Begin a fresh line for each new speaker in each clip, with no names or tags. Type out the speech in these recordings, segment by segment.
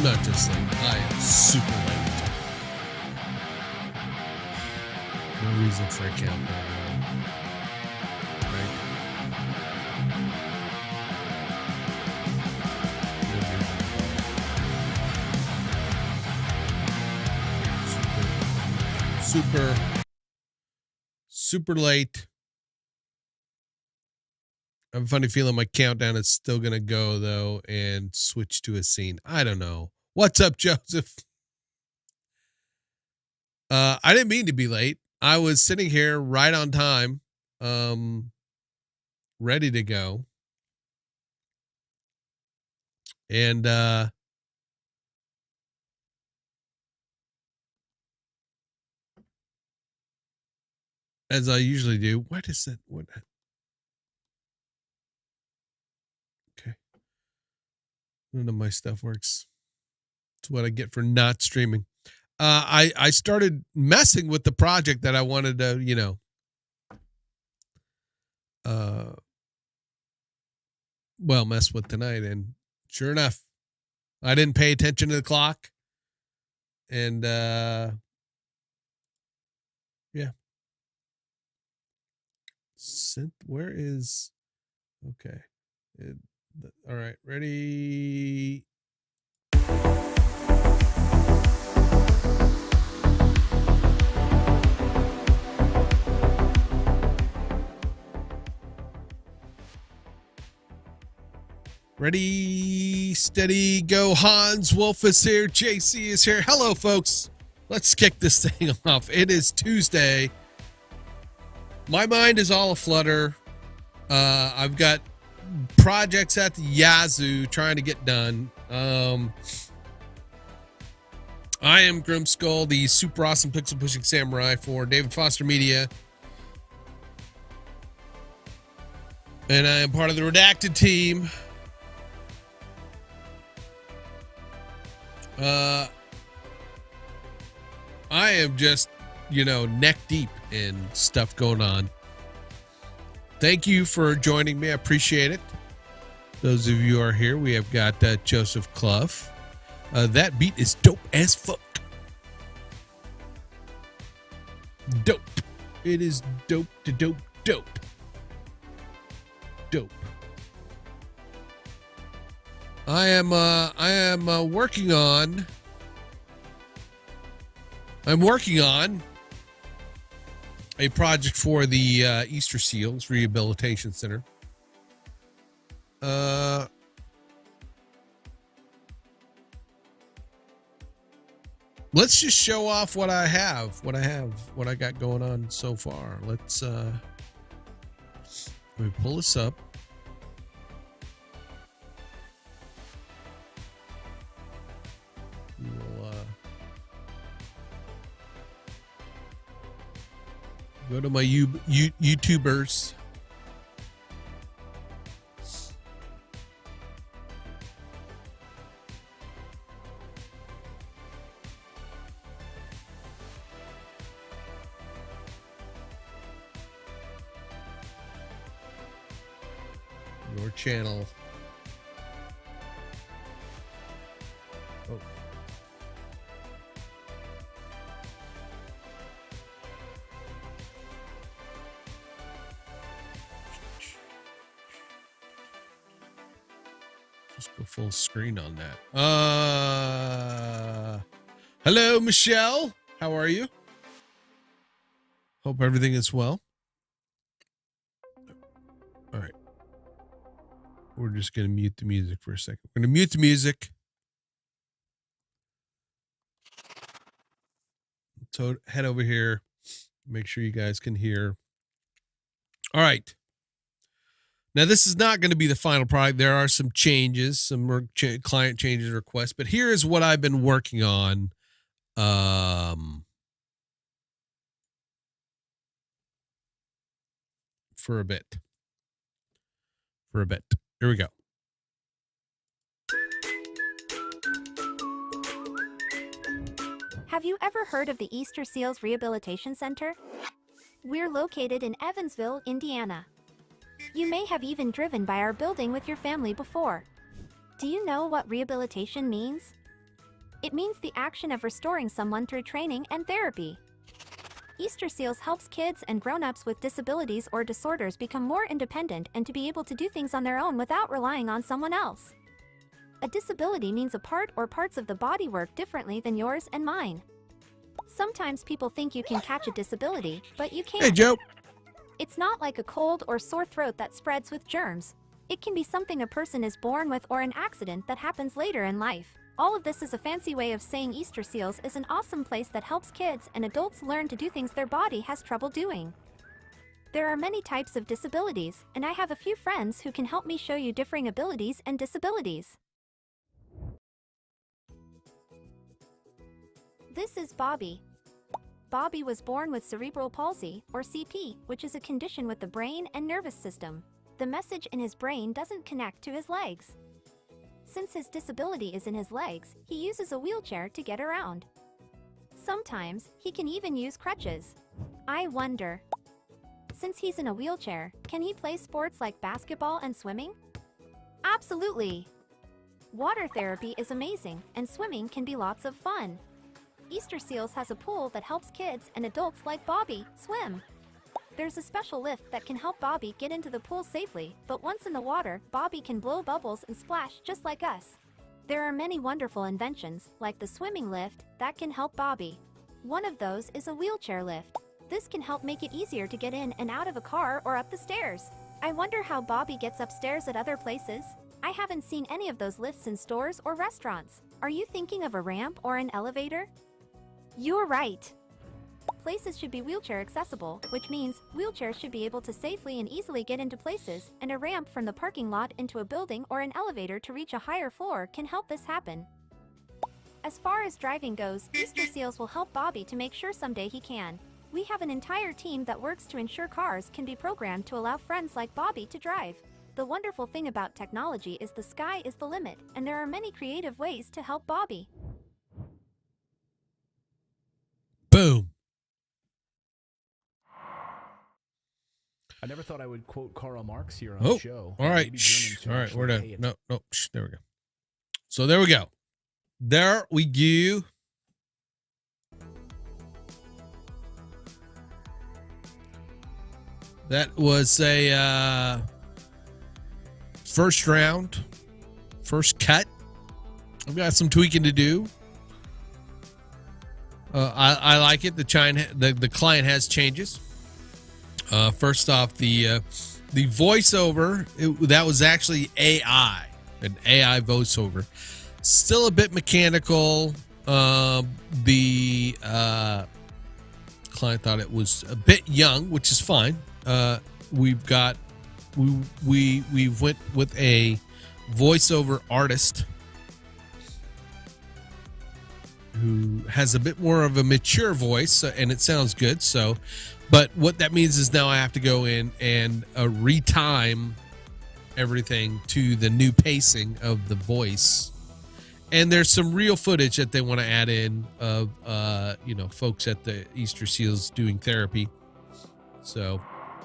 I'm not just late. I am super late. No reason for a countdown. Right? Super late. I have a funny feeling my countdown is still going to go, though, and switch to a scene. I don't know. What's up, Joseph? I didn't mean to be late. I was sitting here right on time, ready to go. And as I usually do, what is that? What? Okay. None of my stuff works. It's what I get for not streaming. I started messing with the project that I wanted to, mess with tonight. And sure enough, I didn't pay attention to the clock. And, yeah. Where is, okay. All right, ready. Ready, steady, go. Hans Wolf is here. JC is here. Hello, folks. Let's kick this thing off. It is Tuesday. My mind is all aflutter. I've got projects at the Yazoo trying to get done. I am Grimskull, the super awesome pixel pushing samurai for David Foster Media. And I am part of the Redacted team. I am just, neck deep in stuff going on. Thank you for joining me. I appreciate it. Those of you who are here, we have got Joseph Clough. That beat is dope as fuck. Dope. It is dope to dope. I am working on a project for the Easter Seals Rehabilitation Center. Let's just show off what I got going on so far. Let me pull this up. We'll go to my YouTubers. Your channel. Oh. Just go full screen on that. Hello, Michelle. How are you? Hope everything is well. All right. We're just going to mute the music for a second. We're going to mute the music. So head over here. Make sure you guys can hear. All right. Now, this is not going to be the final product. There are some changes, some client changes requests. But here is what I've been working on. For a bit. Here we go.
Have you ever heard of the Easter Seals Rehabilitation Center? We're located in Evansville, Indiana. You may have even driven by our building with your family before. Do you know what rehabilitation means? It means the action of restoring someone through training and therapy. Easter Seals helps kids and grown-ups with disabilities or disorders become more independent and to be able to do things on their own without relying on someone else. A disability means a part or parts of the body work differently than yours and mine. Sometimes people think you can catch a disability, but you can't.
Hey, Joe.
It's not like a cold or sore throat that spreads with germs. It can be something a person is born with or an accident that happens later in life. All of this is a fancy way of saying Easter Seals is an awesome place that helps kids and adults learn to do things their body has trouble doing. There are many types of disabilities, and I have a few friends who can help me show you differing abilities and disabilities. This is Bobby. Bobby was born with cerebral palsy, or CP, which is a condition with the brain and nervous system. The message in his brain doesn't connect to his legs. Since his disability is in his legs, he uses a wheelchair to get around. Sometimes, he can even use crutches. I wonder, since he's in a wheelchair, can he play sports like basketball and swimming? Absolutely! Water therapy is amazing, and swimming can be lots of fun. Easter Seals has a pool that helps kids and adults like Bobby swim. There's a special lift that can help Bobby get into the pool safely, but once in the water, Bobby can blow bubbles and splash just like us. There are many wonderful inventions, like the swimming lift, that can help Bobby. One of those is a wheelchair lift. This can help make it easier to get in and out of a car or up the stairs. I wonder how Bobby gets upstairs at other places. I haven't seen any of those lifts in stores or restaurants. Are you thinking of a ramp or an elevator? You're right. Places should be wheelchair accessible, which means wheelchairs should be able to safely and easily get into places, and a ramp from the parking lot into a building or an elevator to reach a higher floor can help this happen. As far as driving goes, Easter Seals will help Bobby to make sure someday he can. We have an entire team that works to ensure cars can be programmed to allow friends like Bobby to drive. The wonderful thing about technology is the sky is the limit, and there are many creative ways to help Bobby.
Boom.
I never thought I would quote Karl Marx here on
Oh,
the show.
all right.
Maybe Germans
All right, we're
actually
done.
pay it.
No, there we go. So there we go. There we go. That was a first round, first cut. I've got some tweaking to do. I like it. The client has changes. First off, the voiceover, that was actually AI, an AI voiceover. Still a bit mechanical. The client thought it was a bit young, which is fine. We went with a voiceover artist who has a bit more of a mature voice, and it sounds good. So, but what that means is now I have to go in and retime everything to the new pacing of the voice. And there's some real footage that they want to add in of, folks at the Easter Seals doing therapy. So.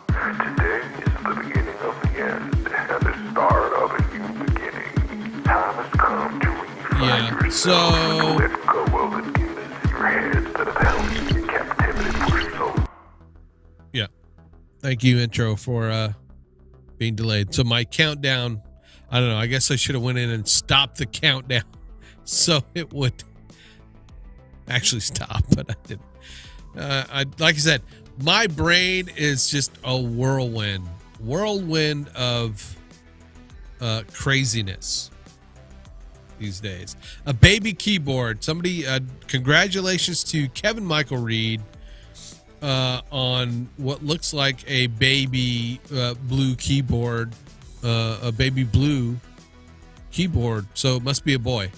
Today is the beginning of the end and the start of a new beginning. Time has come to refine yourself and to let go of the demons in your head that have held you in captivity for so.
Yeah. Thank you, intro, for being delayed. So my countdown, I don't know, I guess I should have went in and stopped the countdown so it would actually stop, but I didn't. Like I said, my brain is just a whirlwind of craziness these days. A baby keyboard. Somebody, congratulations to Kevin Michael Reed on what looks like a baby blue keyboard, a baby blue keyboard. So it must be a boy.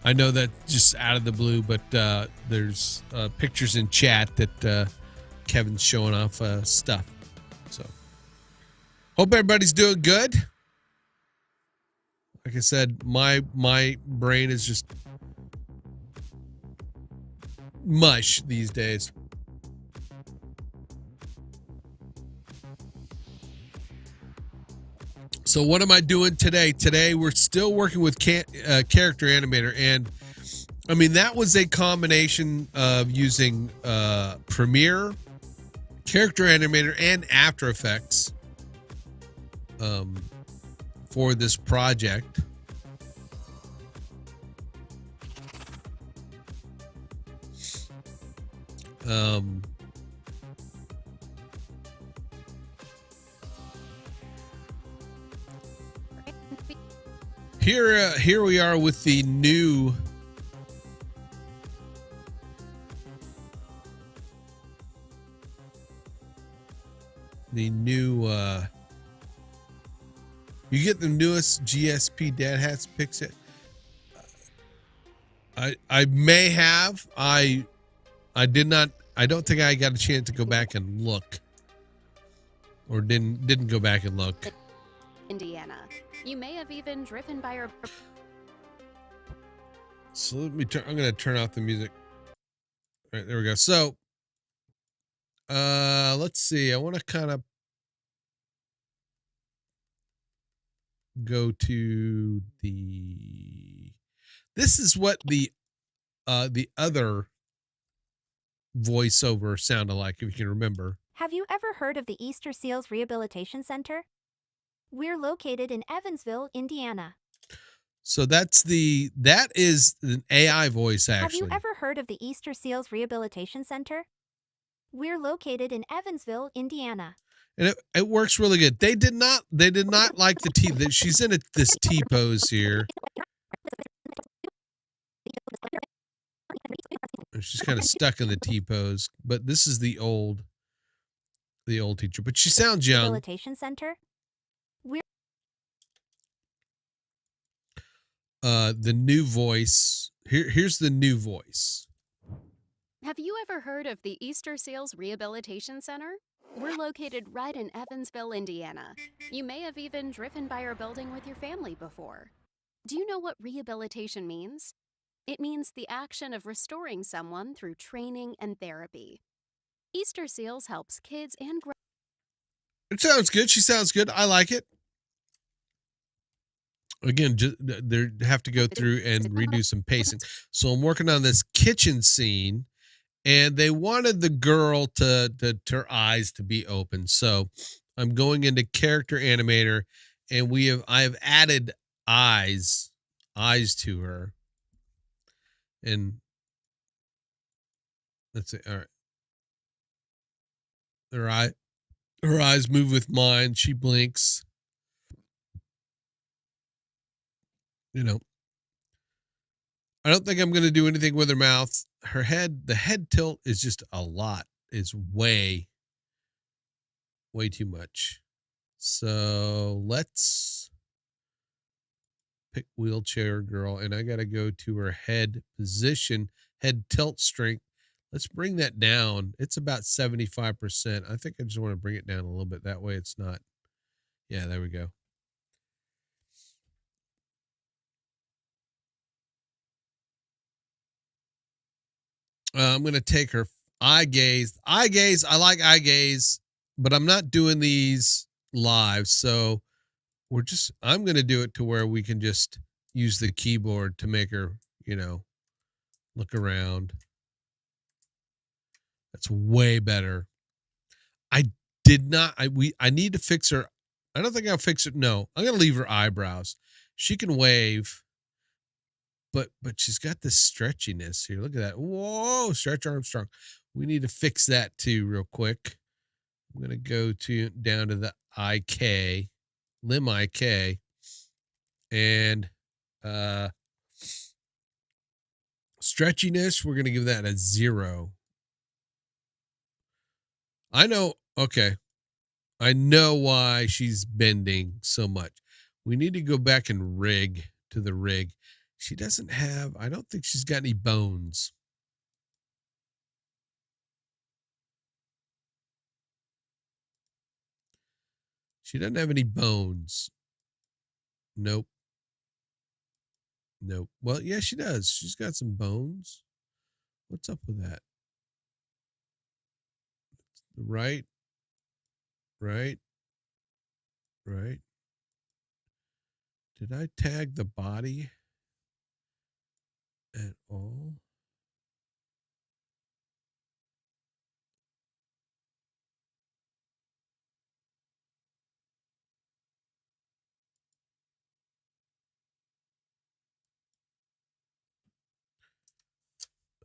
I know that just out of the blue, but there's pictures in chat that Kevin's showing off stuff. So hope everybody's doing good. Like I said, my brain is just mush these days. So what am I doing today? Today we're still working with Character Animator, and I mean that was a combination of using Premiere, Character Animator, and After Effects for this project. Here we are with the new you get the newest GSP dad hats Pixit. I may have. I did not. I don't think I got a chance to go back and look, or didn't go back and look.
Indiana. You may have even driven by our.
So let me turn. I'm gonna turn off the music. All right, there we go. So, let's see. I want to kind of go to the. This is what the other voiceover sounded like, if you can remember.
Have you ever heard of the Easter Seals Rehabilitation Center? We're located in Evansville, Indiana.
So that is an AI voice, actually.
Have you ever heard of the Easter Seals Rehabilitation Center? We're located in Evansville, Indiana.
And it works really good. They did not like the T. She's in this T pose here. She's kind of stuck in the T pose, but this is the old teacher. But she sounds young.
Rehabilitation Center.
The new voice. Here's the new voice.
Have you ever heard of the Easter Seals Rehabilitation Center? We're located right in Evansville, Indiana. You may have even driven by our building with your family before. Do you know what rehabilitation means? It means the action of restoring someone through training and therapy. Easter Seals helps kids and grown.
It sounds good. She sounds good. I like it. Again, they have to go through and redo some pacing. So I'm working on this kitchen scene, and they wanted the girl to her eyes to be open. So I'm going into Character Animator, and I have added eyes to her. And let's see. All right. Her eyes move with mine. She blinks. You know, I don't think I'm going to do anything with her mouth. The head tilt is just a lot. It's way too much. So let's pick wheelchair girl, and I got to go to her head position, head tilt strength. Let's bring that down. It's about 75%. I think I just want to bring it down a little bit. That way it's not. Yeah, there we go. I'm going to take her eye gaze. I like eye gaze, but I'm not doing these live. So I'm going to do it to where we can just use the keyboard to make her, look around. That's way better. I need to fix her. I don't think I'll fix it. No, I'm going to leave her eyebrows. She can wave. But she's got this stretchiness here. Look at that. Whoa, Stretch Armstrong. We need to fix that too real quick. I'm going to go down to the IK, limb IK, and stretchiness, we're going to give that a 0. I know. Okay. I know why she's bending so much. We need to go back and rig to the rig. She doesn't have, I don't think she's got any bones. She doesn't have any bones. Nope. Well, yeah, she does. She's got some bones. What's up with that? Right. Did I tag the body at all?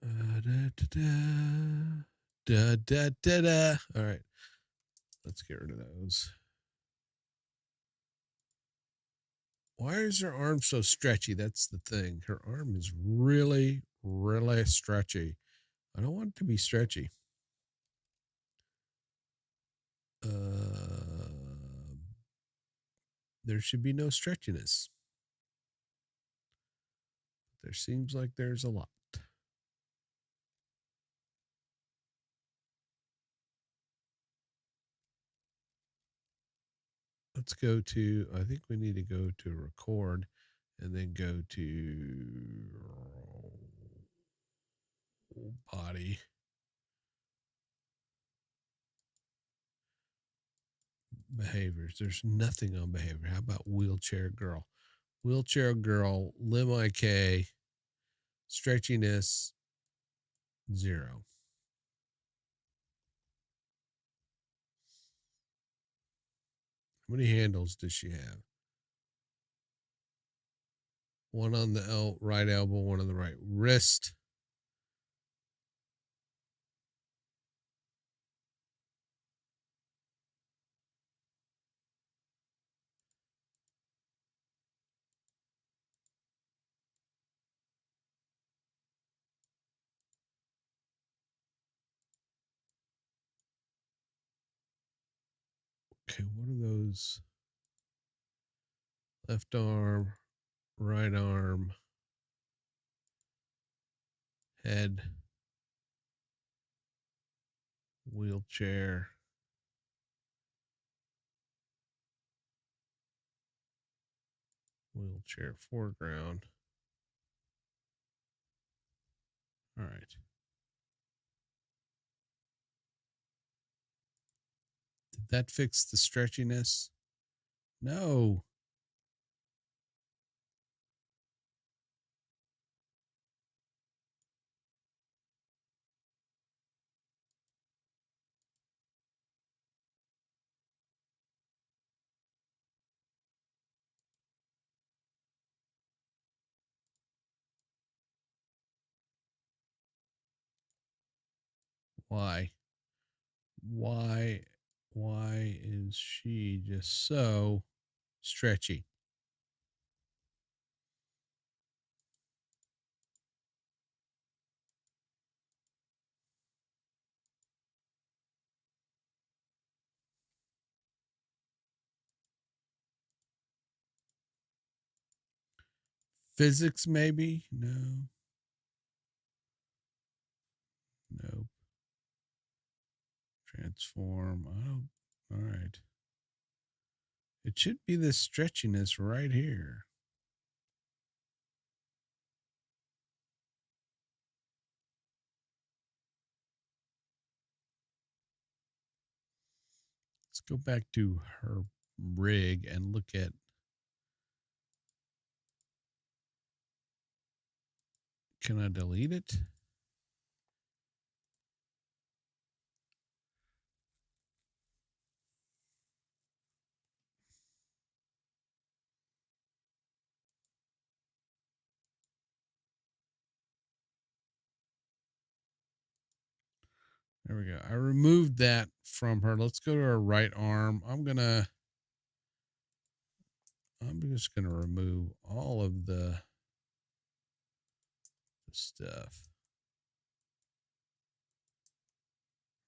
Da, da, da, da, da, da, da. All right. Let's get rid of those. Why is her arm so stretchy? That's the thing. Her arm is really, really stretchy. I don't want it to be stretchy. There should be no stretchiness. There seems like there's a lot. Let's go to, I think we need to go to record and then go to body. Behaviors. There's nothing on behavior. How about wheelchair girl? Wheelchair girl, limb IK, stretchiness, 0. How many handles does she have? One on the right elbow, one on the right wrist. Okay, what are those? Left arm, right arm, head, wheelchair, wheelchair foreground. All right. Did that fix the stretchiness? No. Why? Why is she just so stretchy? Physics, maybe? No. Nope. Transform. Oh, all right. It should be this stretchiness right here. Let's go back to her rig and look at. Can I delete it? There we go. I removed that from her. Let's go to her right arm. I'm just gonna remove all of the stuff.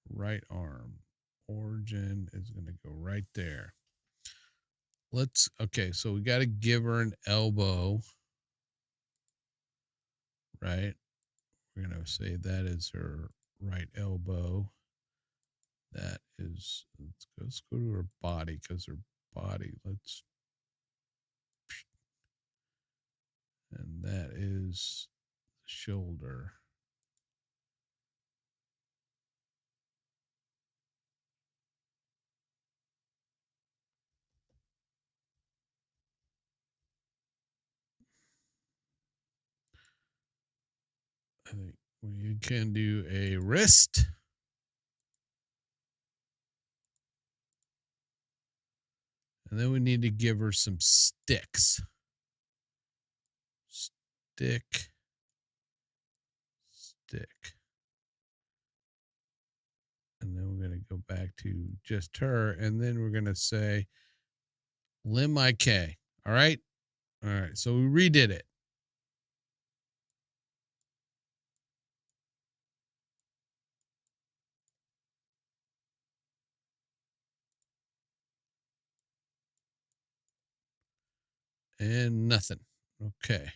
Right arm. Origin is gonna go right there. Okay, so we got to give her an elbow, right? We're going to say that is her right elbow. That is, let's go to her body, because her body, and that is the shoulder. I think we can do a wrist. And then we need to give her some sticks. Stick. And then we're going to go back to just her. And then we're going to say lim IK. All right. All right. So we redid it. And nothing. Okay.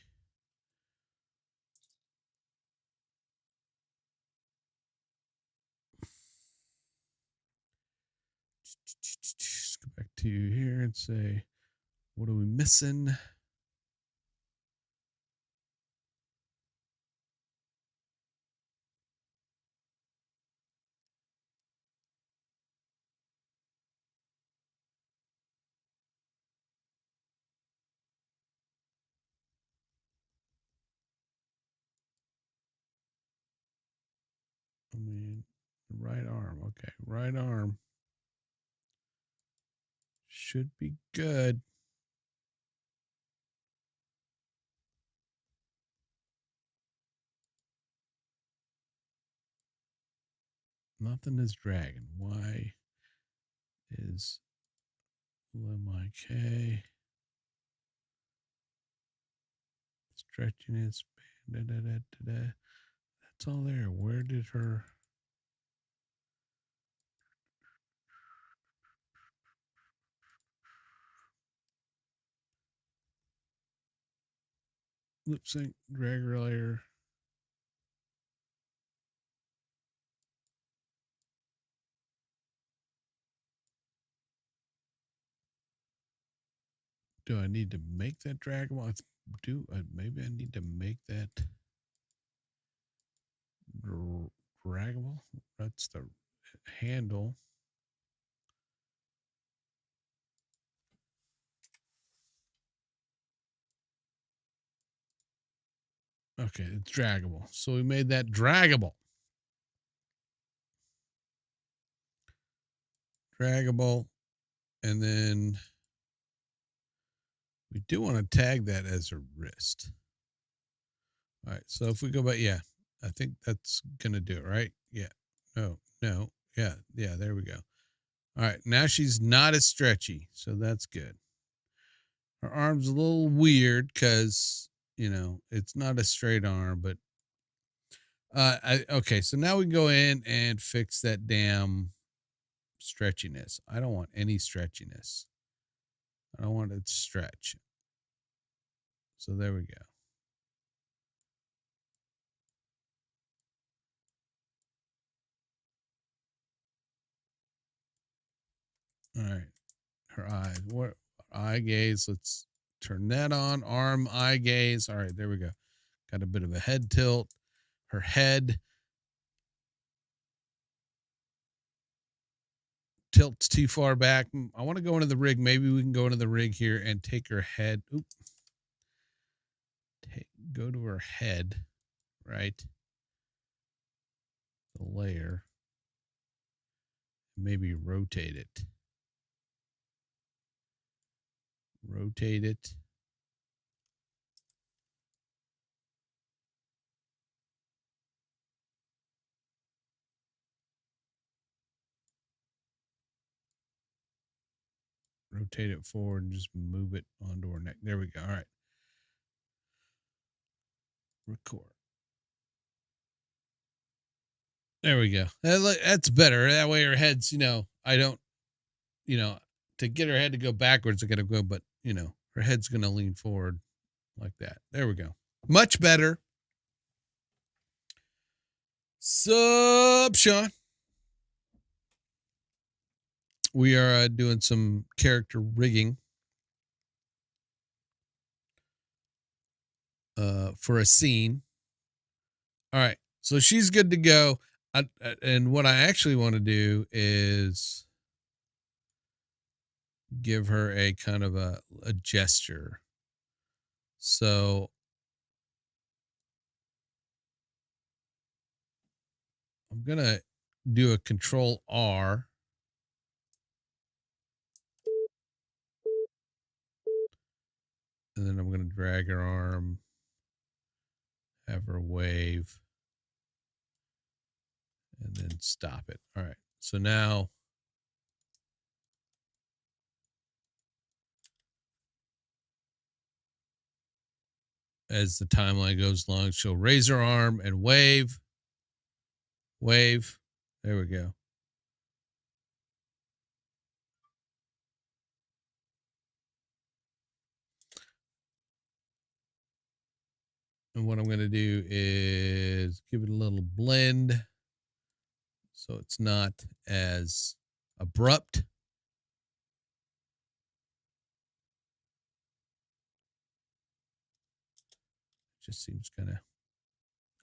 Just go back to here and say, what are we missing? I mean, right arm. Okay. Right arm should be good. Nothing is dragging. Why is lim IK stretching it? That's all there. Where did her lip sync drag layer? Do I need to make that draggable? Maybe I need to make that draggable. That's the handle. Okay, it's draggable. So we made that draggable. Draggable. And then we do want to tag that as a wrist. All right. So if we go back, yeah, I think that's going to do it, right? Yeah. No. Yeah. There we go. All right. Now she's not as stretchy. So that's good. Her arm's a little weird because, it's not a straight arm, but okay. So now we can go in and fix that damn stretchiness. I don't want any stretchiness. I don't want it to stretch. So there we go. All right. Her eyes. What eye gaze? Let's turn that on. Arm, eye gaze. All right, there we go. Got a bit of a head tilt. Her head tilts too far back. I want to go into the rig. Maybe we can go into the rig here and take her head. Go to her head, right? The layer. Maybe rotate it. Rotate it. Rotate it forward and just move it onto her neck. There we go. All right. Record. There we go. That's better. That way her head's, I don't, to get her head to go backwards, I got to go, but, her head's going to lean forward like that. There we go. Much better. Sup, Sean? We are doing some character rigging for a scene. All right. So she's good to go. And what I actually want to do is give her a kind of a gesture. So I'm going to do a Control R. And then I'm going to drag her arm, have her wave, and then stop it. All right. So now as the timeline goes along, she'll raise her arm and wave. Wave. There we go. And what I'm going to do is give it a little blend so it's not as abrupt. Just seems kind of,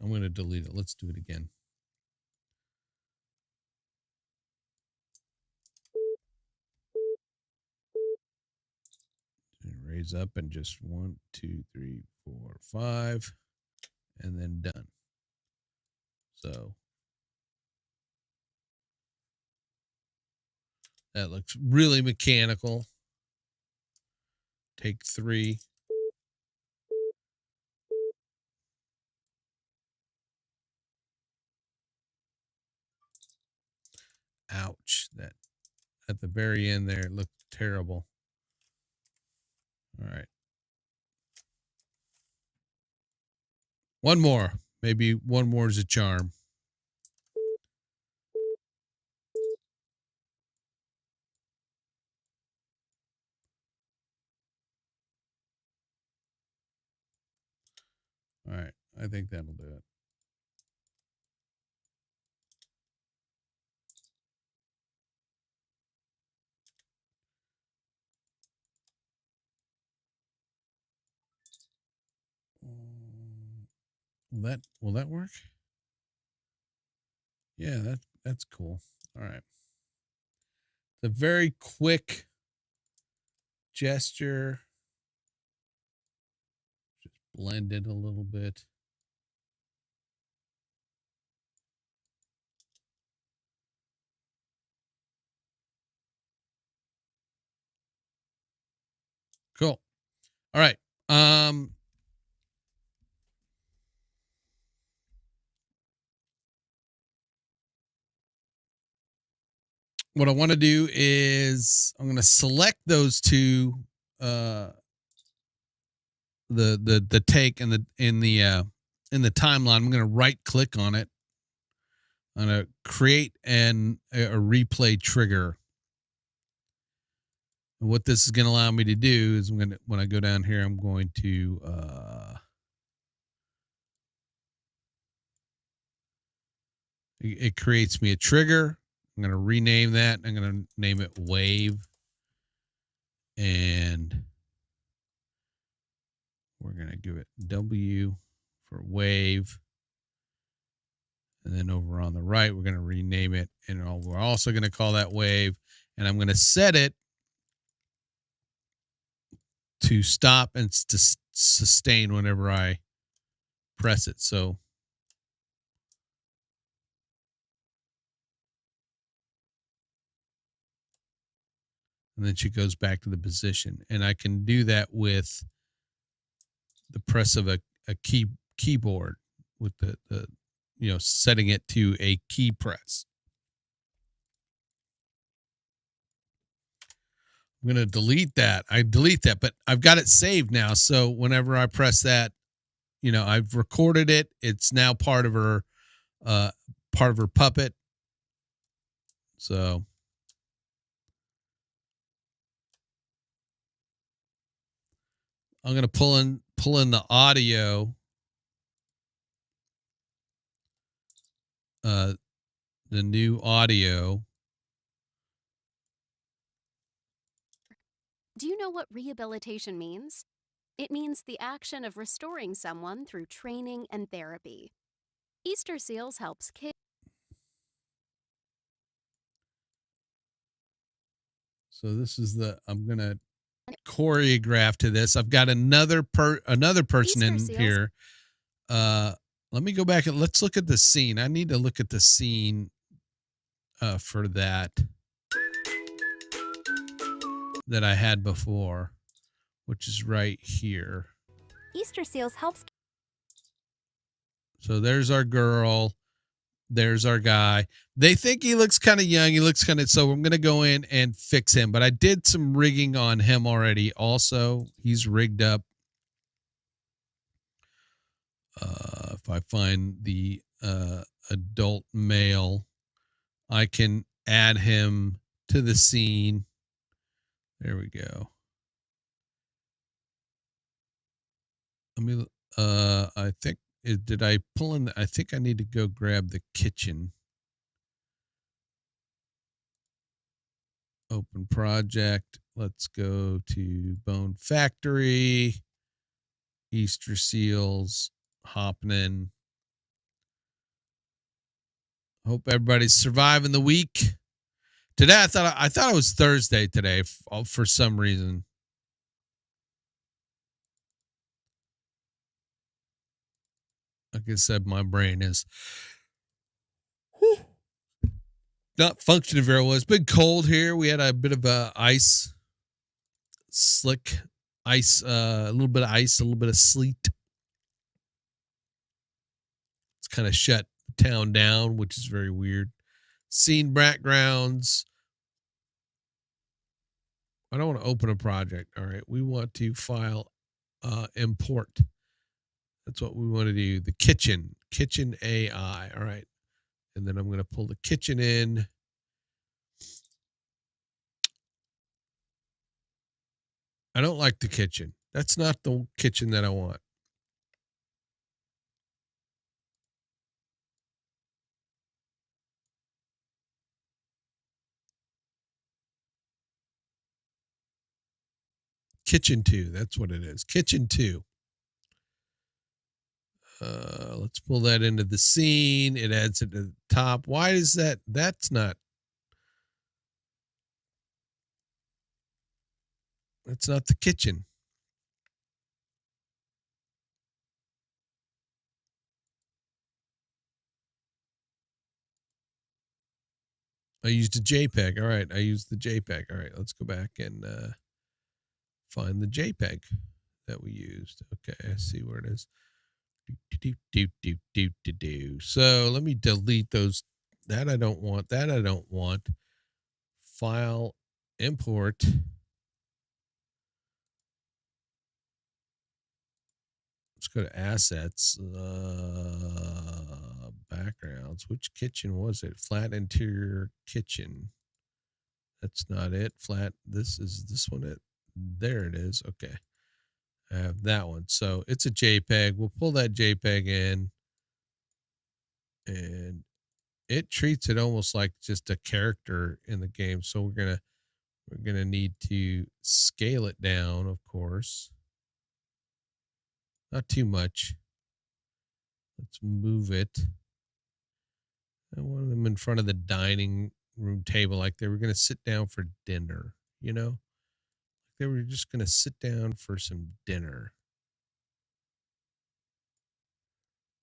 I'm going to delete it. Let's do it again. And raise up and just 1, 2, 3, 4, 5, and then done. So that looks really mechanical. Take 3. Ouch. That at the very end there, it looked terrible. All right. One more. Maybe one more is a charm. All right. I think that'll do it. Will that work? Yeah, that's cool. All right. The very quick gesture. Just blend it a little bit. Cool. All right. What I want to do is I'm going to select those two, the take in the timeline. I'm going to right click on it. I'm going to create a replay trigger. And what this is going to allow me to do is when I go down here, I'm going to it creates me a trigger. I'm going to rename that. I'm going to name it wave. And we're going to give it W for wave. And then over on the right, we're going to rename it. And we're also going to call that wave. And I'm going to set it to stop and to sustain whenever I press it. So and then she goes back to the position. And I can do that with the press of a keyboard with the setting it to a key press. I'm going to delete that. I delete that, but I've got it saved now. So whenever I press that, I've recorded it. It's now part of her puppet. So I'm going to pull in the audio, the new audio.
Do you know what rehabilitation means? It means the action of restoring someone through training and therapy. Easter Seals helps kids.
So this is I'm going to choreograph to this. I've got another person in here, Let me go back and let's look at the scene. I need to look at the scene for that I had before, which is right here.
Easter seals helps.
So there's our girl. There's our guy. They think he looks kind of young. He looks kind of, so I'm going to go in and fix him. But I did some rigging on him already. Also, he's rigged up. If I find the adult male, I can add him to the scene. There we go. Let me, I think, did I pull in? I think I need to go grab the kitchen. Open project. Let's go to Bone Factory. Easter seals. Hopping in. Hope everybody's surviving the week. Today, I thought it was Thursday today for some reason. Like I said, my brain is not functioning very well. It's been cold here. We had a bit of a slick ice, a little bit of ice, a little bit of sleet. It's kind of shut town down, which is very weird. Scene backgrounds. I don't want to open a project. All right. We want to file import. That's what we want to do. The kitchen AI. All right. And then I'm going to pull the kitchen in. I don't like the kitchen. That's not the kitchen that I want. Kitchen 2. That's what it is. Kitchen 2. Let's pull that into the scene. It adds it to the top. Why is that? That's not the kitchen. I used a JPEG. All right. I used the JPEG. All right. Let's go back and find the JPEG that we used. Okay. I see where it is. So let me delete those. That I don't want. That I don't want. File, import. Let's go to assets. Backgrounds. Which kitchen was it? Flat interior kitchen. That's not it. Flat. This is this one. It. There it is. Okay. I have that one. So it's a JPEG. We'll pull that JPEG in. And it treats it almost like just a character in the game. So we're gonna need to scale it down, of course. Not too much. Let's move it. I want them in front of the dining room table like they were going to sit down for dinner, you know? They were just going to sit down for some dinner.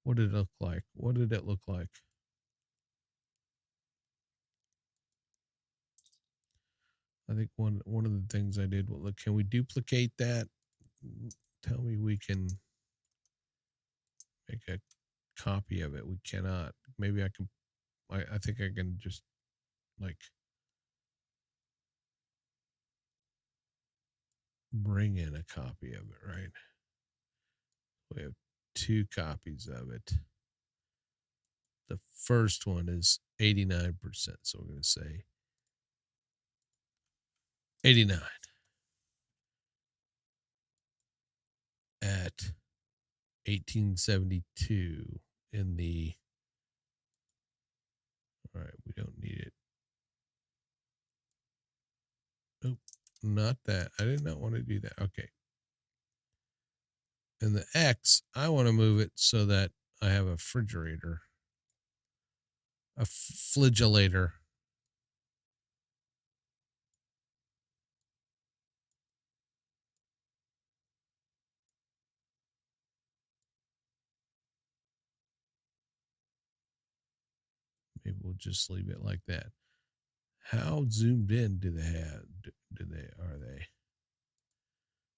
What did it look like? What did it look like? I think one of the things I did, well, look, can we duplicate that? Tell me we can make a copy of it. We cannot. Maybe I can. I think I can just like bring in a copy of it, right? We have 2 copies of it. The first one is 89%. So we're going to say 89 at 1872 in the. All right, we don't need it. Oh, not that. I did not want to do that. Okay. And the X, I want to move it so that I have a refrigerator, a flagellator. Maybe we'll just leave it like that. How zoomed in do they have? Are they?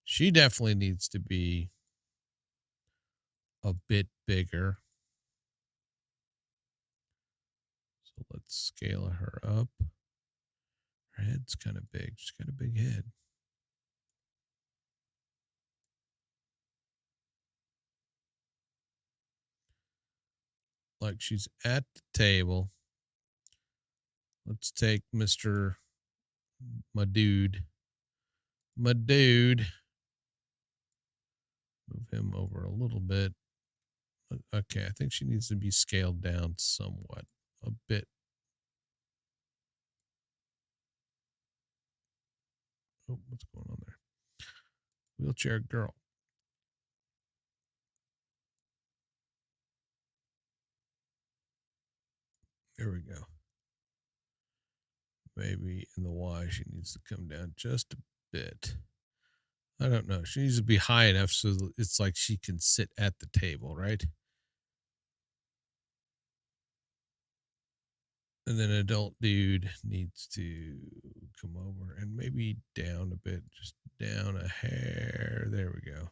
She definitely needs to be a bit bigger. So let's scale her up. Her head's kind of big. She's got a big head. Like she's at the table. Let's take Mr. My dude. Move him over a little bit. Okay, I think she needs to be scaled down somewhat. A bit. Oh, what's going on there? Wheelchair girl. There we go. Maybe in the Y she needs to come down just a bit. I don't know. She needs to be high enough so it's like she can sit at the table, right? And then adult dude needs to come over and maybe down a bit, just down a hair. There we go.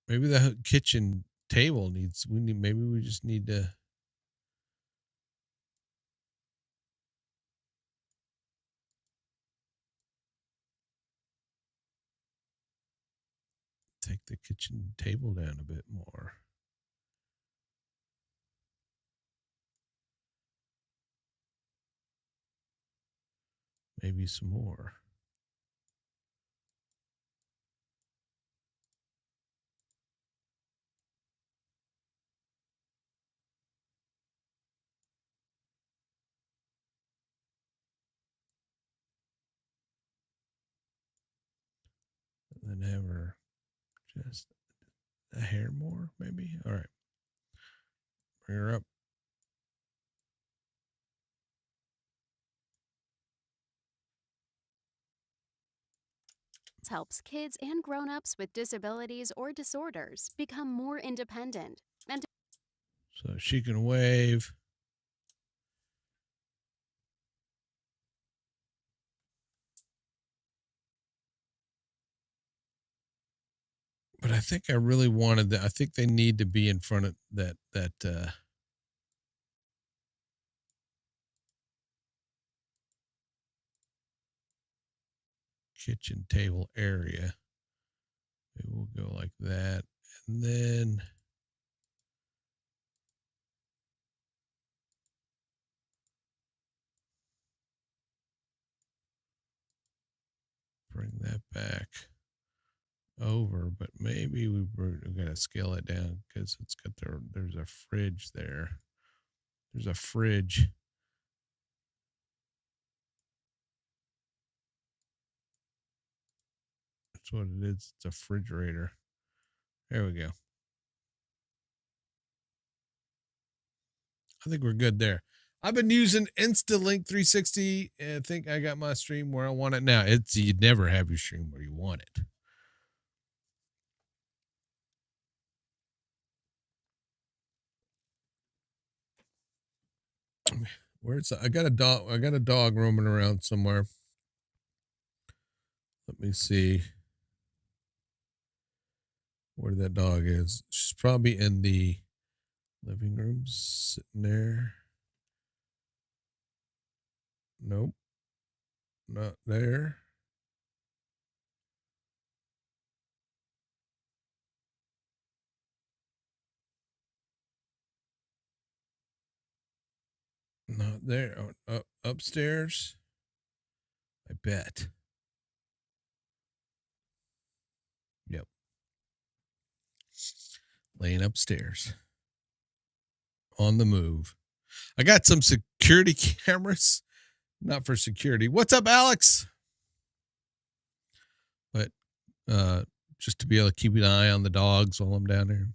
Maybe the kitchen table needs, maybe we just need to take the kitchen table down a bit more. Maybe some more. And then have her just a hair more, maybe. All right. Bring her up.
Helps kids and grown-ups with disabilities or disorders become more independent and
So she can wave. But I think I really wanted that. I think they need to be in front of that kitchen table area. Maybe we'll go like that. And then bring that back over, but maybe we've got to scale it down because it's got there's a fridge there. There's a fridge. That's what it is. It's a refrigerator. There we go. I think we're good there. I've been using InstaLink 360. And I think I got my stream where I want it now. You never have your stream where you want it. Where's I got a dog roaming around somewhere. Let me see where that dog is. She's probably in the living room, sitting there. Nope, not there. Not there. Upstairs. I bet. Yep. Laying upstairs. On the move. I got some security cameras. Not for security. What's up, Alex? But just to be able to keep an eye on the dogs while I'm down there.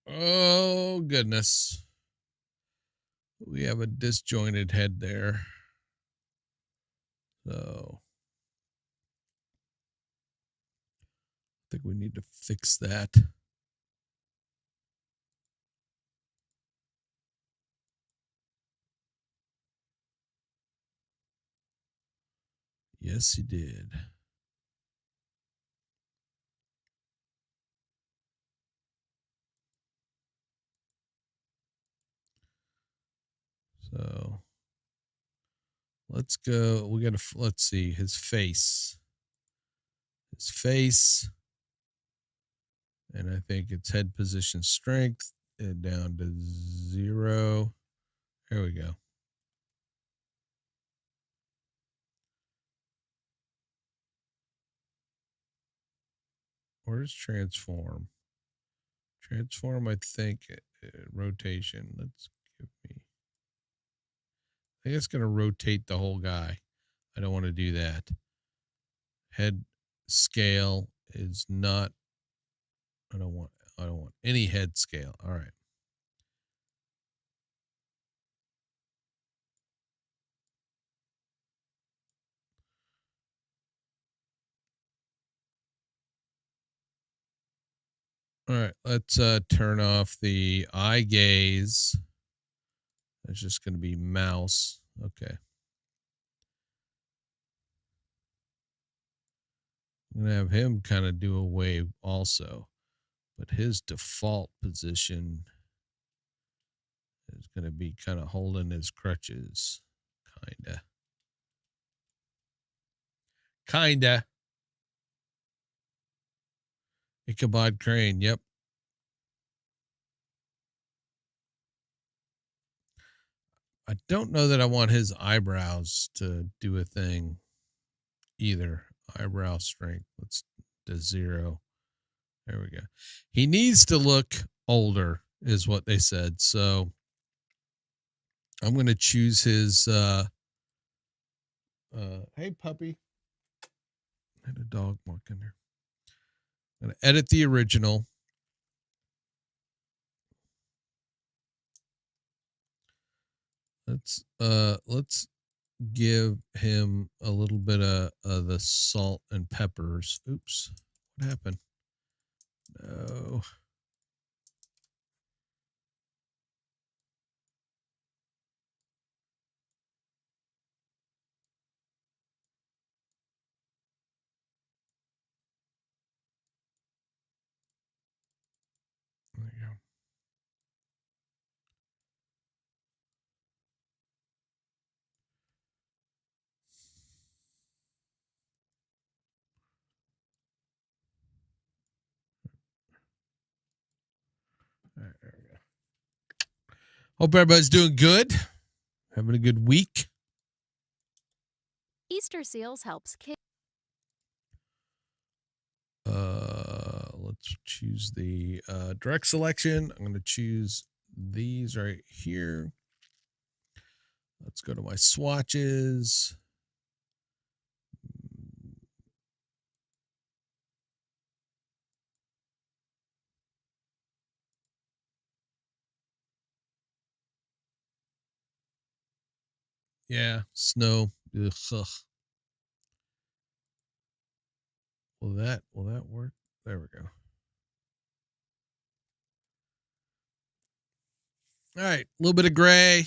Oh, goodness. We have a disjointed head there. So I think we need to fix that. Yes, he did. So let's go. We got to, let's see his face. His face. And I think it's head position strength down to 0. There we go. Where's transform? Transform, I think, rotation. Let's give me. I think it's going to rotate the whole guy. I don't want to do that. Head scale is not. I don't want any head scale. All right. All right, let's turn off the eye gaze. It's just going to be mouse. Okay. I'm going to have him kind of do a wave also, but his default position is going to be kind of holding his crutches. Kinda. Ichabod Crane. Yep. I don't know that I want his eyebrows to do a thing either. Eyebrow strength. Let's do 0. There we go. He needs to look older, is what they said. So I'm going to choose his. Hey, puppy. I had a dog walk in there. I'm going to edit the original. Let's give him a little bit of the salt and peppers. Oops, what happened? No. There you go. All right, there we go. Hope everybody's doing good. Having a good week.
Easter seals helps kids.
Let's choose the direct selection. I'm going to choose these right here. Let's go to my swatches. Yeah, snow. Ugh. Will that work? There we go. All right, a little bit of gray.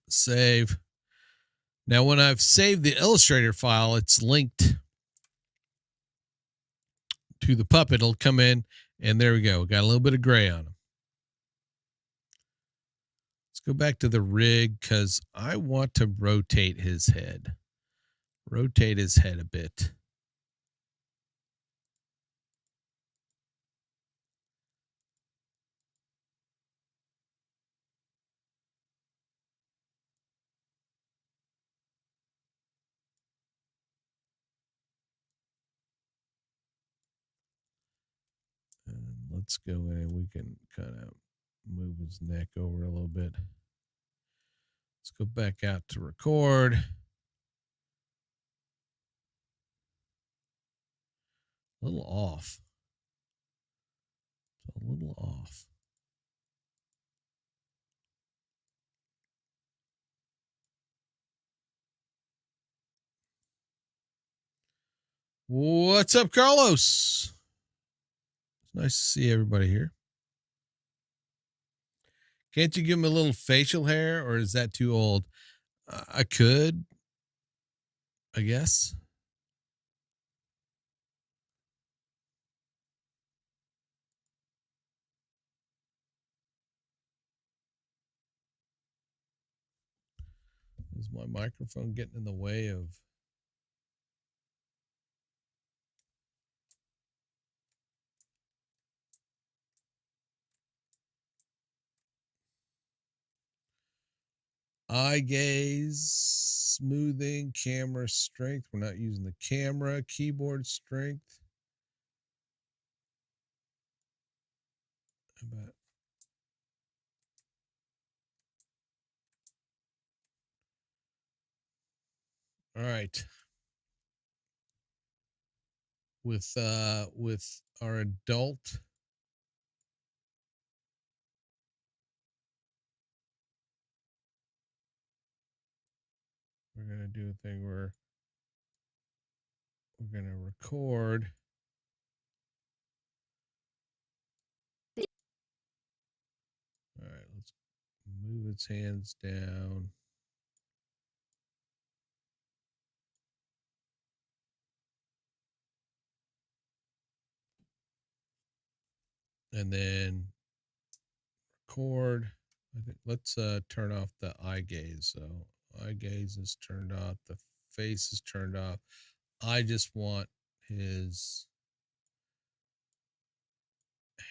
Save. Now, when I've saved the Illustrator file, it's linked to the puppet. It'll come in, and there we go. Got a little bit of gray on him. Let's go back to the rig because I want to rotate his head. Rotate his head a bit. And let's go in. We can kind of move his neck over a little bit. Let's go back out to record. A little off. A little off. What's up, Carlos? It's nice to see everybody here. Can't you give him a little facial hair, or is that too old? I could, I guess. Is my microphone getting in the way of... eye gaze, smoothing, camera strength. We're not using the camera. Keyboard strength. How about... all right. With our adult, we're gonna do a thing where we're gonna record. All right, let's move its hands down. And then record. I think let's turn off the eye gaze. So eye gaze is turned off. The face is turned off. I just want his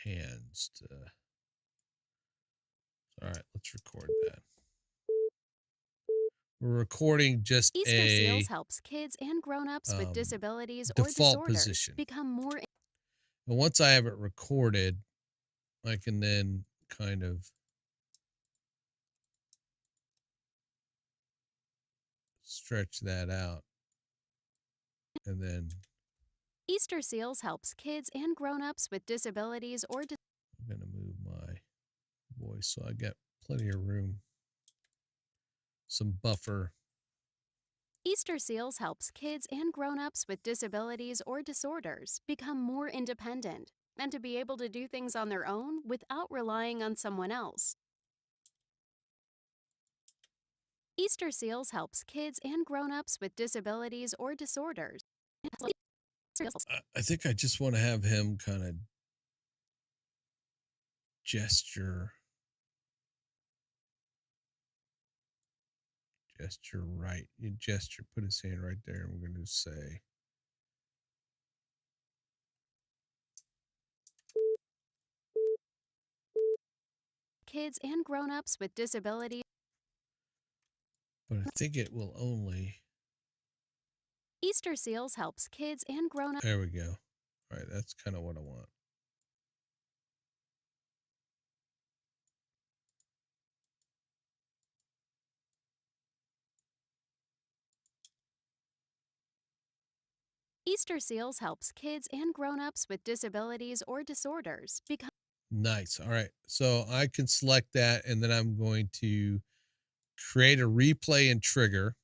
hands to... all right, let's record that. We're recording just
Easter
a
Seals helps kids and grown-ups with disabilities or
default
disorders
position.
become more...
And once I have it recorded, I can then kind of stretch that out. And then
Easter Seals helps kids and grown-ups with disabilities or...
I'm going to move my voice so I got plenty of room. Some buffer.
Easter Seals helps kids and grown-ups with disabilities or disorders become more independent and to be able to do things on their own without relying on someone else. Easter Seals helps kids and grown-ups with disabilities or disorders.
I think I just want to have him kind of gesture right. You gesture, put his hand right there, and we're going to say...
kids and grown-ups with disabilities.
But I think it will only...
Easter Seals helps kids and grown-ups.
there we go. All right, that's kind of what I want.
Easter Seals helps kids and grown-ups with disabilities or disorders become...
Nice. All right. So I can select that, and then I'm going to create a replay and trigger.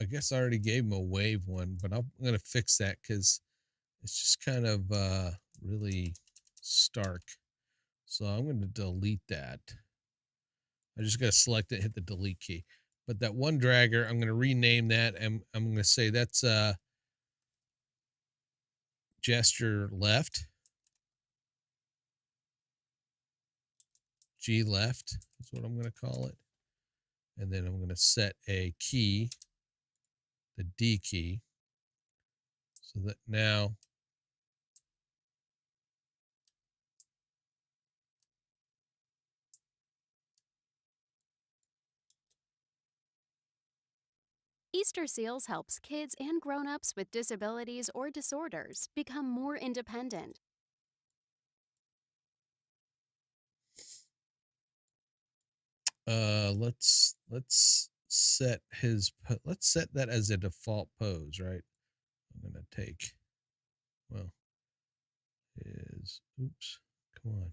I guess I already gave him a wave one, but I'm going to fix that because it's just kind of really stark. So I'm going to delete that. I just got to select it, hit the delete key. But that one dragger, I'm going to rename that, and I'm going to say that's gesture left. G left is what I'm going to call it. And then I'm going to set a key, the D key, so that now
Easter Seals helps kids and grown-ups with disabilities or disorders become more independent.
Let's set that as a default pose, right? I'm going to take, well, is, oops, come on.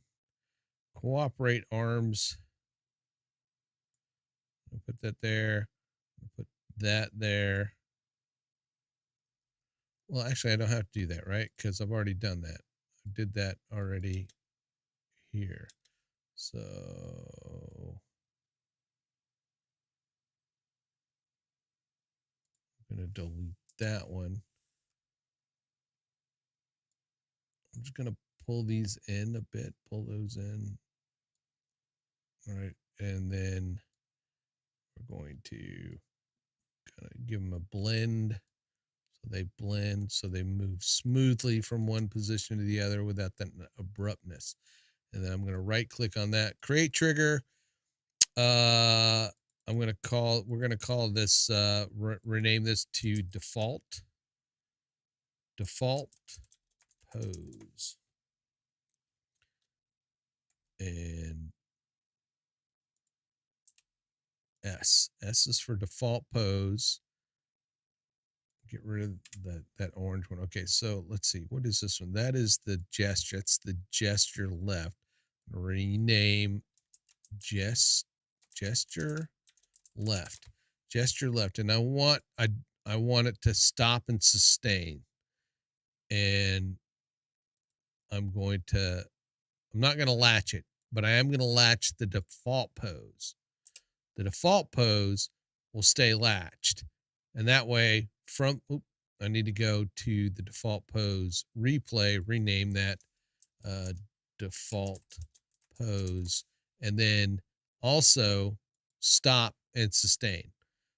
Cooperate arms. I'll put that there. I'll put that there. Well, actually, I don't have to do that, right? Because I've already done that. I did that already here. So I'm going to delete that one. I'm just going to pull these in a bit, pull those in. All right. And then we're going to kind of give them a blend. So they blend, so they move smoothly from one position to the other without that abruptness. And then I'm going to right click on that, create trigger. We're going to call this, rename this to default pose. And S is for default pose. Get rid of that orange one. Okay, so let's see. What is this one? That is the gesture. It's the gesture left. Rename gesture left. Gesture left. And I want it to stop and sustain. And I'm not going to latch it, but I am going to latch the default pose. The default pose will stay latched. And that way I need to go to the default pose, replay, rename that default pose, and then also stop and sustain.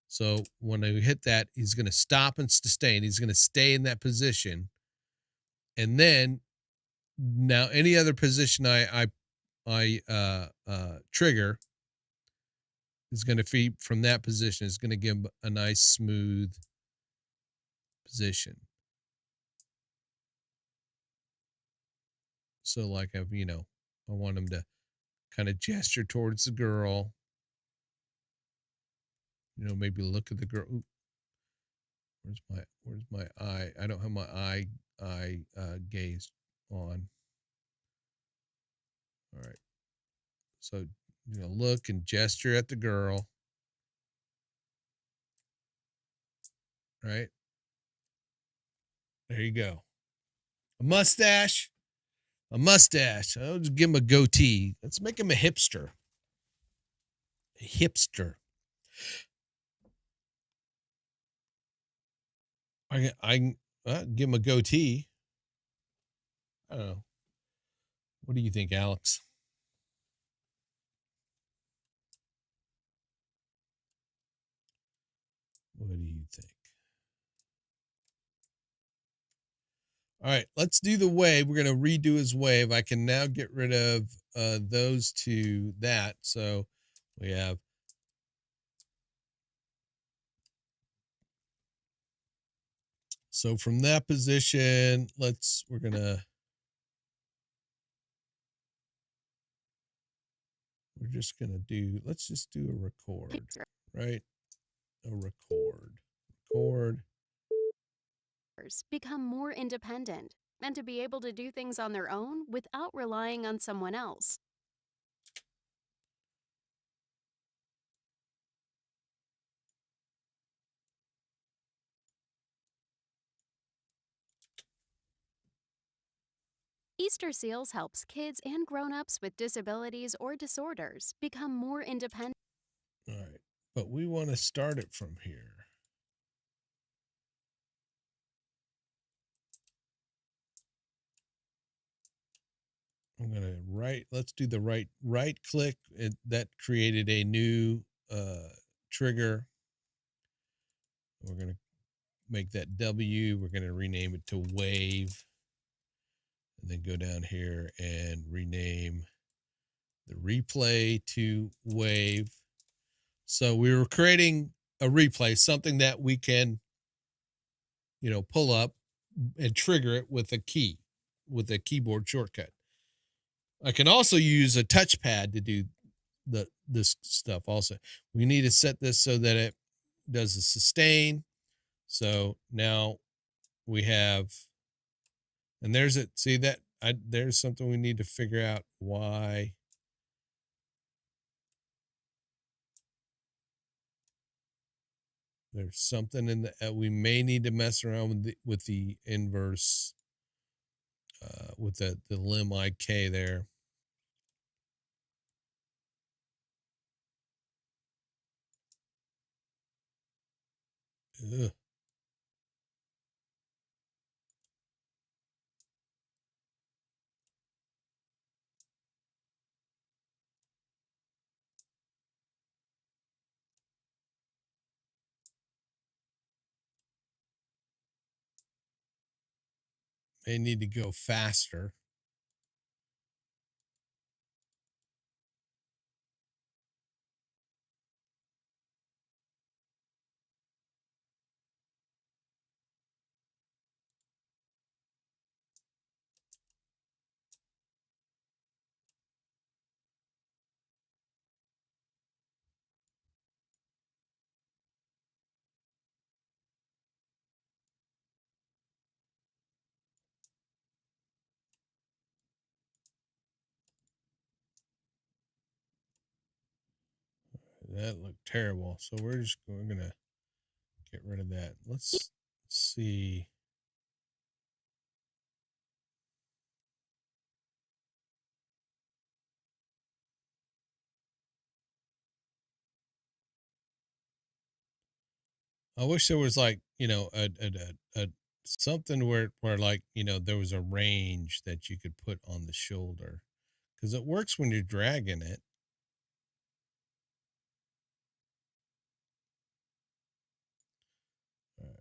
So when I hit that, he's going to stop and sustain. He's going to stay in that position. And then now any other position I trigger is going to feed from that position. Is going to give him a nice smooth position. So like I want him to kind of gesture towards the girl. Maybe look at the girl. Ooh, where's my eye? I don't have my eye gaze on. All right. So, look and gesture at the girl. Right? There you go. A mustache. I'll just give him a goatee. Let's make him a hipster. A hipster. I give him a goatee. I don't know. What do you think, Alex? What do you think? All right, let's do the wave. We're going to redo his wave. I can now get rid of those to that. So we have from that position, let's just do a record, right? A record.
Become more independent and to be able to do things on their own without relying on someone else. Easter Seals helps kids and grown-ups with disabilities or disorders become more independent.
All right, but we want to start it from here. I'm going to let's do the right click. That created a new trigger. We're going to make that W. We're going to rename it to wave. And then go down here and rename the replay to wave. So we were creating a replay, something that we can, pull up and trigger it with a key, with a keyboard shortcut. I can also use a touchpad to do this stuff also. We need to set this so that it does a sustain. So now we have, and there's it. See that? There's something we need to figure out why. There's something in the, we may need to mess around with the inverse, with the lim IK there. Ugh. May need to go faster. That looked terrible. So we're gonna get rid of that. Let's see. I wish there was like, you know, a something where like, you know, there was a range that you could put on the shoulder, because it works when you're dragging it. All right.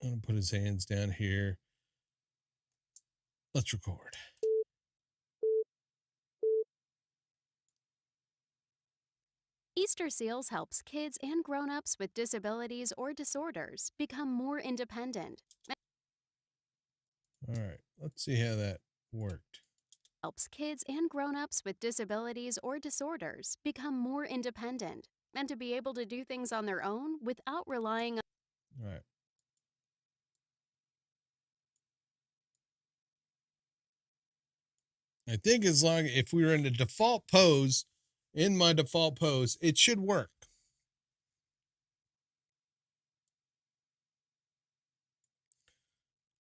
I'm gonna put his hands down here. Let's record.
Easter Seals helps kids and grown-ups with disabilities or disorders become more independent.
All right, let's see how that worked.
Helps kids and grown-ups with disabilities or disorders become more independent and to be able to do things on their own without relying on.
All right. I think as long, if we were in the default pose, in my default pose, it should work.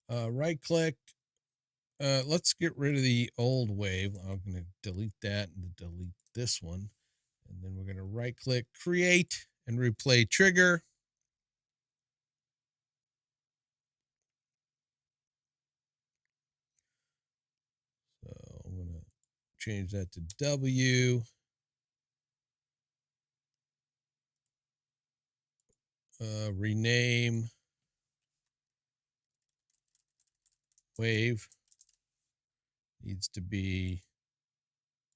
Right click. Let's get rid of the old wave. I'm going to delete that and delete this one. And then we're going to right click, create, and replay trigger. So I'm going to change that to W. Rename wave. Needs to be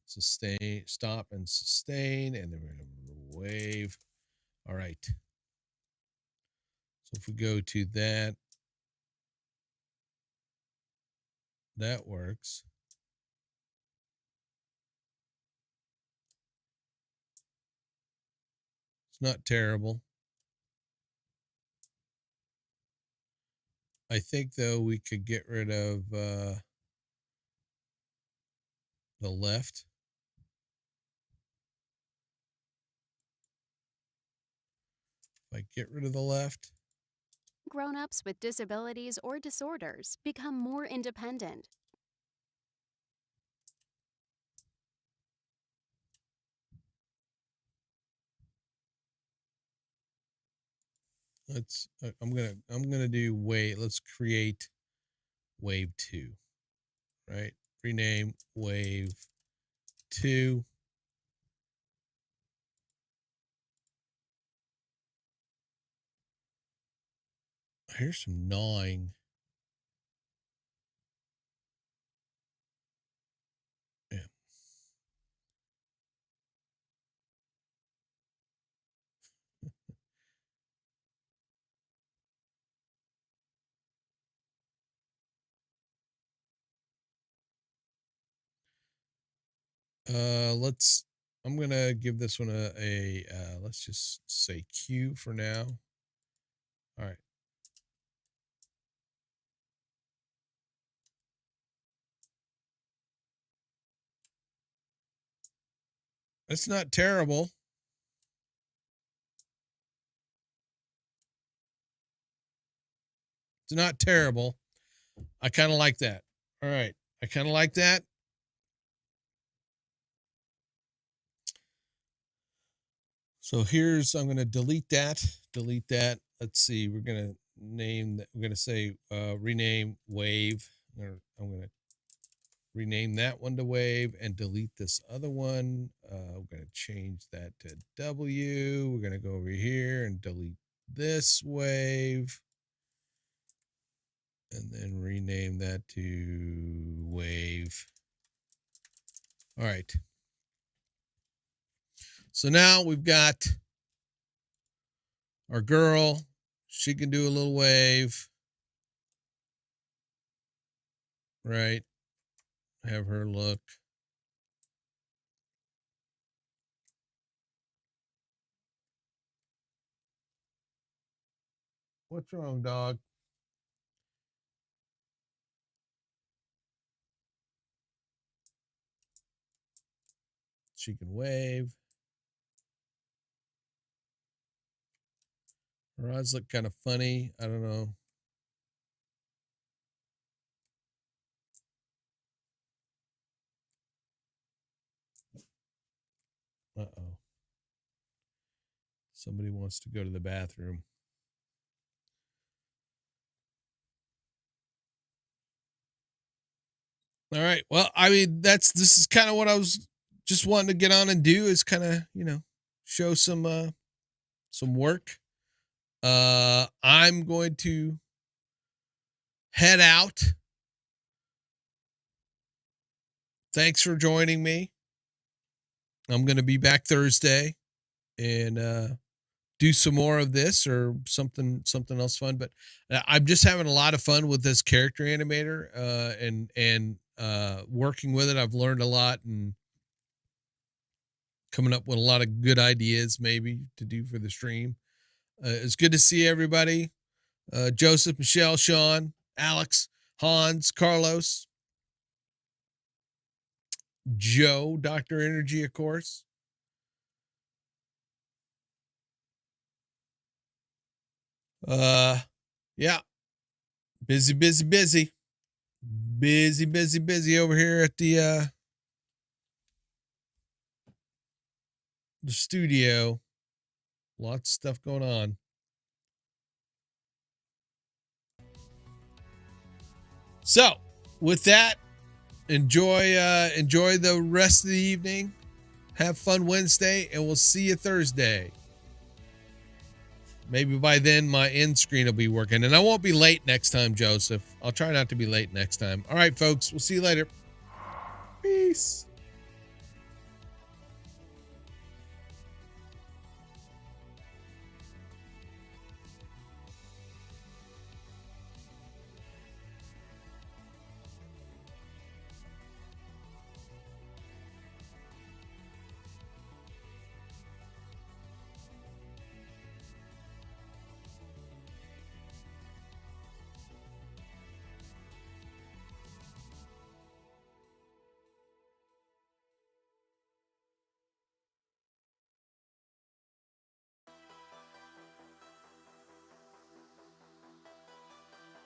sustain, stop and sustain, and then we're going to wave. All right. So if we go to that, that works. It's not terrible. I think though we could get rid of the left. If I get rid of the left,
Grown-ups with disabilities or disorders become more independent.
let's I'm gonna do wave. Let's create wave 2, right? Rename wave 2. Here's some gnawing. Yeah. I'm gonna give this one a let's just say Q for now. All right. That's not terrible. It's not terrible. I kind of like that. All right. I kind of like that. So here's, I'm going to delete that. Let's see. We're going to name that. We're going to say, rename wave. I'm going to rename that one to wave and delete this other one. We're going to change that to W. We're going to go over here and delete this wave. And then rename that to wave. All right. So now we've got our girl. She can do a little wave. Right. Have her look. What's wrong, dog? She can wave. Her eyes look kind of funny. I don't know. Uh-oh. Somebody wants to go to the bathroom. All right. Well, I mean, this is kind of what I was just wanting to get on and do, is kind of, show some work. I'm going to head out. Thanks for joining me. I'm going to be back Thursday and do some more of this or something else fun. But I'm just having a lot of fun with this character animator and working with it. I've learned a lot and coming up with a lot of good ideas maybe to do for the stream. It's good to see everybody. Joseph, Michelle, Sean, Alex, Hans, Carlos, Joe, Dr. Energy, of course. Yeah. Busy over here at the studio. Lots of stuff going on. So with that, enjoy the rest of the evening. Have fun Wednesday, and we'll see you Thursday. Maybe by then my end screen will be working, and I won't be late next time, Joseph. I'll try not to be late next time. All right, folks, we'll see you later. Peace.